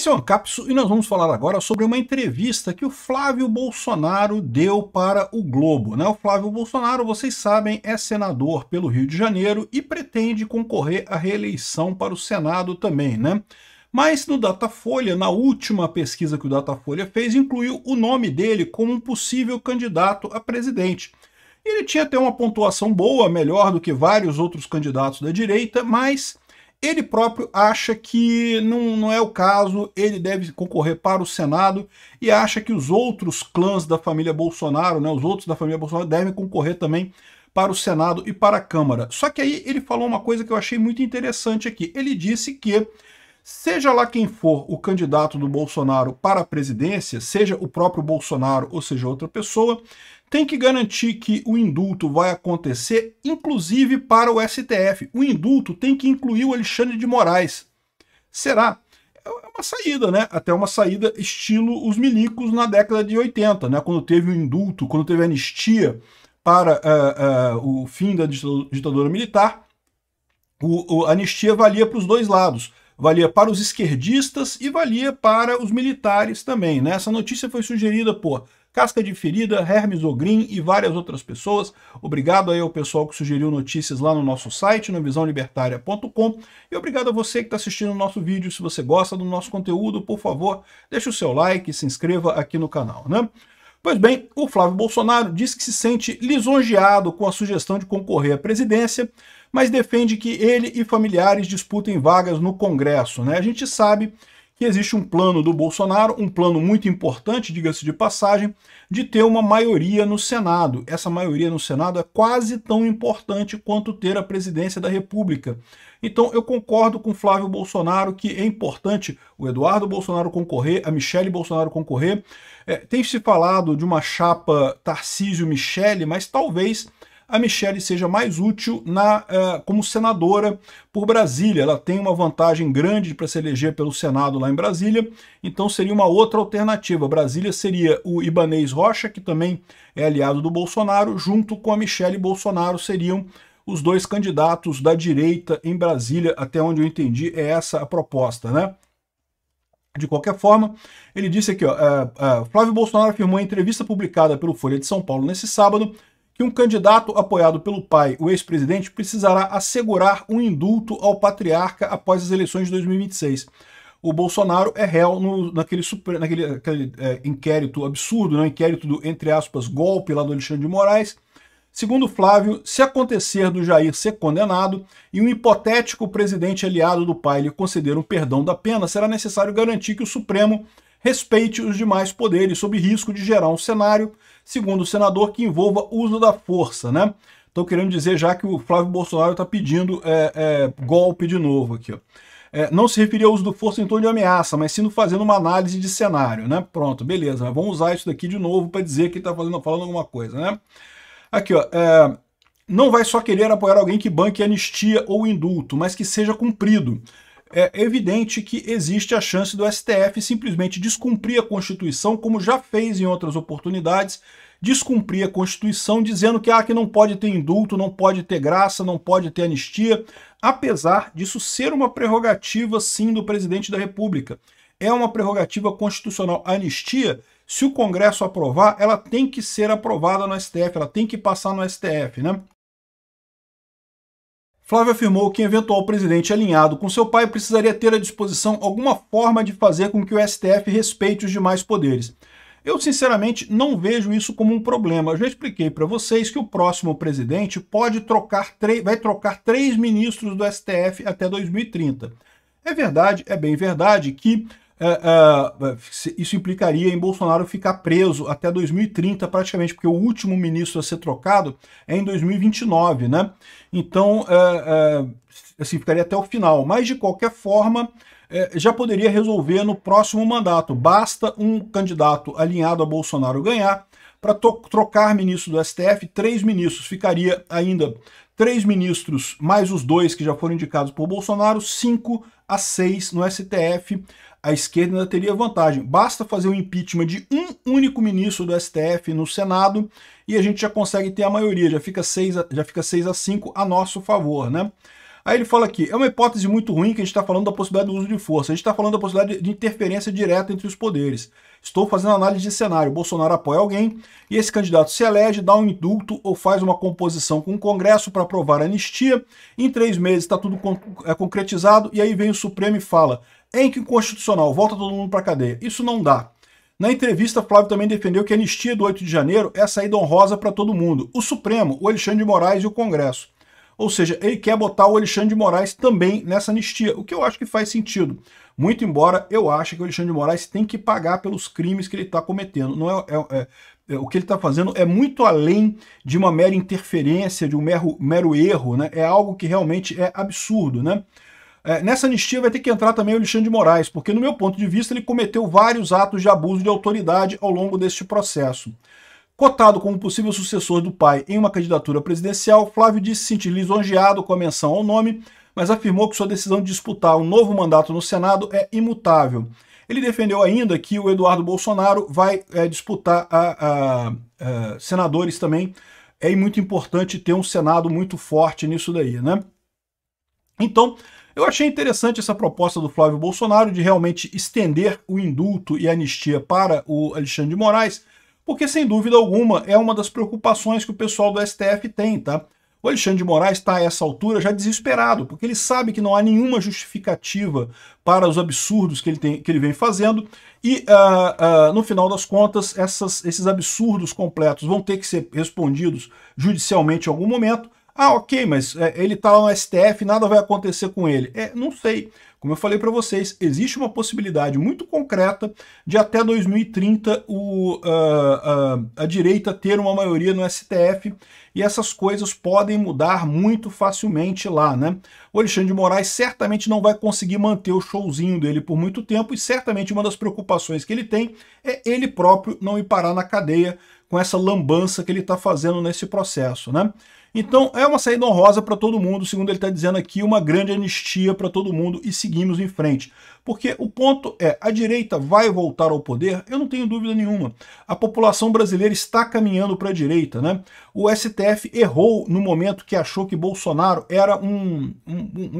Esse é o Ancapsu e nós vamos falar agora sobre uma entrevista que o Flávio Bolsonaro deu para o Globo, né? O Flávio Bolsonaro, vocês sabem, é senador pelo Rio de Janeiro e pretende concorrer à reeleição para o Senado também, né? Mas no Datafolha, na última pesquisa que o Datafolha fez, incluiu o nome dele como um possível candidato a presidente. Ele tinha até uma pontuação boa, melhor do que vários outros candidatos da direita, mas ele próprio acha que não é o caso, ele deve concorrer para o Senado e acha que os outros clãs da família Bolsonaro, né, os outros da família Bolsonaro devem concorrer também para o Senado e para a Câmara. Só que aí ele falou uma coisa que eu achei muito interessante aqui. Ele disse que, seja lá quem for o candidato do Bolsonaro para a presidência, seja o próprio Bolsonaro ou seja outra pessoa, tem que garantir que o indulto vai acontecer, inclusive para o STF. O indulto tem que incluir o Alexandre de Moraes. Será? É uma saída, né? Até uma saída estilo os milicos na década de 80, né? Quando teve o indulto, quando teve a anistia para o fim da ditadura militar, a anistia valia para os dois lados. Valia para os esquerdistas e valia para os militares também, né? Essa notícia foi sugerida por Casca de Ferida, Hermes Ogrin e várias outras pessoas. Obrigado aí ao pessoal que sugeriu notícias lá no nosso site, no visãolibertaria.com. E obrigado a você que está assistindo o nosso vídeo. Se você gosta do nosso conteúdo, por favor, deixe o seu like e se inscreva aqui no canal, né? Pois bem, o Flávio Bolsonaro diz que se sente lisonjeado com a sugestão de concorrer à presidência, mas defende que ele e familiares disputem vagas no Congresso, né? A gente sabe que existe um plano do Bolsonaro, um plano muito importante, diga-se de passagem, de ter uma maioria no Senado. Essa maioria no Senado é quase tão importante quanto ter a presidência da República. Então eu concordo com Flávio Bolsonaro que é importante o Eduardo Bolsonaro concorrer, a Michele Bolsonaro concorrer. Tem se falado de uma chapa Tarcísio-Michele, mas talvez a Michele seja mais útil como senadora por Brasília. Ela tem uma vantagem grande para se eleger pelo Senado lá em Brasília, então seria uma outra alternativa. Brasília seria o Ibanez Rocha, que também é aliado do Bolsonaro, junto com a Michele Bolsonaro seriam os dois candidatos da direita em Brasília, até onde eu entendi é essa a proposta, né? De qualquer forma, ele disse aqui, Flávio Bolsonaro afirmou em entrevista publicada pelo Folha de São Paulo nesse sábado que um candidato apoiado pelo pai, o ex-presidente, precisará assegurar um indulto ao patriarca após as eleições de 2026. O Bolsonaro é réu naquele inquérito absurdo, né, inquérito do, entre aspas, golpe lá do Alexandre de Moraes. Segundo Flávio, se acontecer do Jair ser condenado e um hipotético presidente aliado do pai lhe conceder um perdão da pena, será necessário garantir que o Supremo respeite os demais poderes, sob risco de gerar um cenário, segundo o senador, que envolva uso da força, né? Estou querendo dizer já que o Flávio Bolsonaro está pedindo golpe de novo aqui, ó. Não se referia ao uso da força em tom de ameaça, mas sim fazendo uma análise de cenário, né? Pronto, beleza, mas vamos usar isso daqui de novo para dizer que ele está falando alguma coisa, né? Aqui, ó, não vai só querer apoiar alguém que banque anistia ou indulto, mas que seja cumprido. É evidente que existe a chance do STF simplesmente descumprir a Constituição, como já fez em outras oportunidades, descumprir a Constituição dizendo que não pode ter indulto, não pode ter graça, não pode ter anistia, apesar disso ser uma prerrogativa, sim, do presidente da República. É uma prerrogativa constitucional. A anistia, se o Congresso aprovar, ela tem que ser aprovada no STF, ela tem que passar no STF, né? Flávio afirmou que eventual presidente alinhado com seu pai precisaria ter à disposição alguma forma de fazer com que o STF respeite os demais poderes. Eu, sinceramente, não vejo isso como um problema. Eu já expliquei para vocês que o próximo presidente vai trocar 3 ministros do STF até 2030. É verdade, é bem verdade que isso implicaria em Bolsonaro ficar preso até 2030 praticamente, porque o último ministro a ser trocado é em 2029, né? Então, assim, ficaria até o final. Mas, de qualquer forma, já poderia resolver no próximo mandato. Basta um candidato alinhado a Bolsonaro ganhar para trocar ministro do STF, 3 ministros. Ficaria ainda 3 ministros, mais os 2 que já foram indicados por Bolsonaro, 5-6 no STF. A esquerda ainda teria vantagem. Basta fazer o impeachment de um único ministro do STF no Senado e a gente já consegue ter a maioria, já fica 6-5 a nosso favor, né? Aí ele fala aqui, é uma hipótese muito ruim que a gente está falando da possibilidade do uso de força, a gente está falando da possibilidade de interferência direta entre os poderes. Estou fazendo análise de cenário, Bolsonaro apoia alguém e esse candidato se elege, dá um indulto ou faz uma composição com o Congresso para aprovar a anistia, em 3 meses está tudo concretizado e aí vem o Supremo e fala, é inconstitucional, volta todo mundo para a cadeia. Isso não dá. Na entrevista, Flávio também defendeu que a anistia do 8 de janeiro é a saída honrosa para todo mundo, o Supremo, o Alexandre de Moraes e o Congresso. Ou seja, ele quer botar o Alexandre de Moraes também nessa anistia, o que eu acho que faz sentido. Muito embora eu ache que o Alexandre de Moraes tem que pagar pelos crimes que ele está cometendo. Não o que ele está fazendo é muito além de uma mera interferência, de um mero erro, né? É algo que realmente é absurdo, né? Nessa anistia vai ter que entrar também o Alexandre de Moraes, porque no meu ponto de vista ele cometeu vários atos de abuso de autoridade ao longo deste processo. Cotado como possível sucessor do pai em uma candidatura presidencial, Flávio disse se sentir lisonjeado com a menção ao nome, mas afirmou que sua decisão de disputar um novo mandato no Senado é imutável. Ele defendeu ainda que o Eduardo Bolsonaro vai disputar senadores também. É muito importante ter um Senado muito forte nisso daí, né? Então, eu achei interessante essa proposta do Flávio Bolsonaro de realmente estender o indulto e a anistia para o Alexandre de Moraes, porque, sem dúvida alguma, é uma das preocupações que o pessoal do STF tem, tá? O Alexandre de Moraes está, a essa altura, já desesperado, porque ele sabe que não há nenhuma justificativa para os absurdos que ele vem fazendo, e, no final das contas, esses absurdos completos vão ter que ser respondidos judicialmente em algum momento. Ah, ok, mas ele está lá no STF, nada vai acontecer com ele. Não sei. Como eu falei para vocês, existe uma possibilidade muito concreta de até 2030 a direita ter uma maioria no STF e essas coisas podem mudar muito facilmente lá, né? O Alexandre de Moraes certamente não vai conseguir manter o showzinho dele por muito tempo e certamente uma das preocupações que ele tem é ele próprio não ir parar na cadeia com essa lambança que ele está fazendo nesse processo, né? Então, é uma saída honrosa para todo mundo, segundo ele está dizendo aqui, uma grande anistia para todo mundo e seguimos em frente. Porque o ponto é, a direita vai voltar ao poder? Eu não tenho dúvida nenhuma. A população brasileira está caminhando para a direita, né? O STF errou no momento que achou que Bolsonaro era um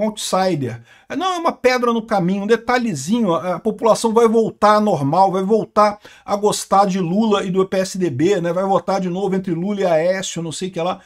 outsider. Não, é uma pedra no caminho, um detalhezinho, a população vai voltar à normal, vai voltar a gostar de Lula e do PSDB, né? Vai votar de novo entre Lula e Aécio, não sei o que lá.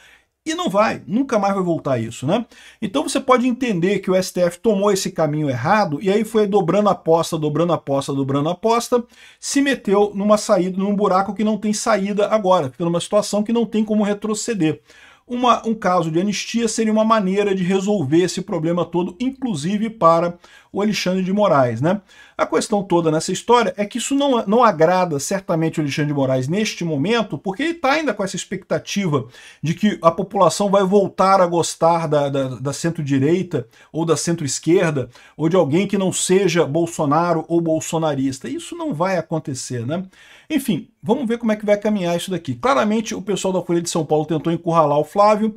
E não vai, nunca mais vai voltar isso, né? Então você pode entender que o STF tomou esse caminho errado e aí foi dobrando a aposta, dobrando a aposta, dobrando a aposta, se meteu numa saída, num buraco que não tem saída agora, fica numa situação que não tem como retroceder. Um caso de anistia seria uma maneira de resolver esse problema todo, inclusive para o Alexandre de Moraes, né? A questão toda nessa história é que isso não agrada certamente o Alexandre de Moraes neste momento, porque ele está ainda com essa expectativa de que a população vai voltar a gostar da centro-direita ou da centro-esquerda, ou de alguém que não seja Bolsonaro ou bolsonarista. Isso não vai acontecer, né? Enfim, vamos ver como é que vai caminhar isso daqui. Claramente o pessoal da Folha de São Paulo tentou encurralar o Flávio,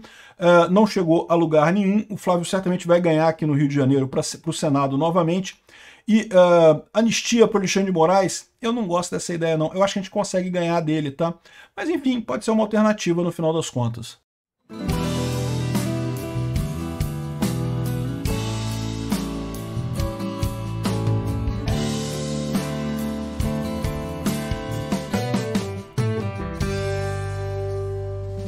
não chegou a lugar nenhum. O Flávio certamente vai ganhar aqui no Rio de Janeiro para o Senado novamente. E anistia para o Alexandre de Moraes, eu não gosto dessa ideia não. Eu acho que a gente consegue ganhar dele, tá? Mas enfim, pode ser uma alternativa no final das contas.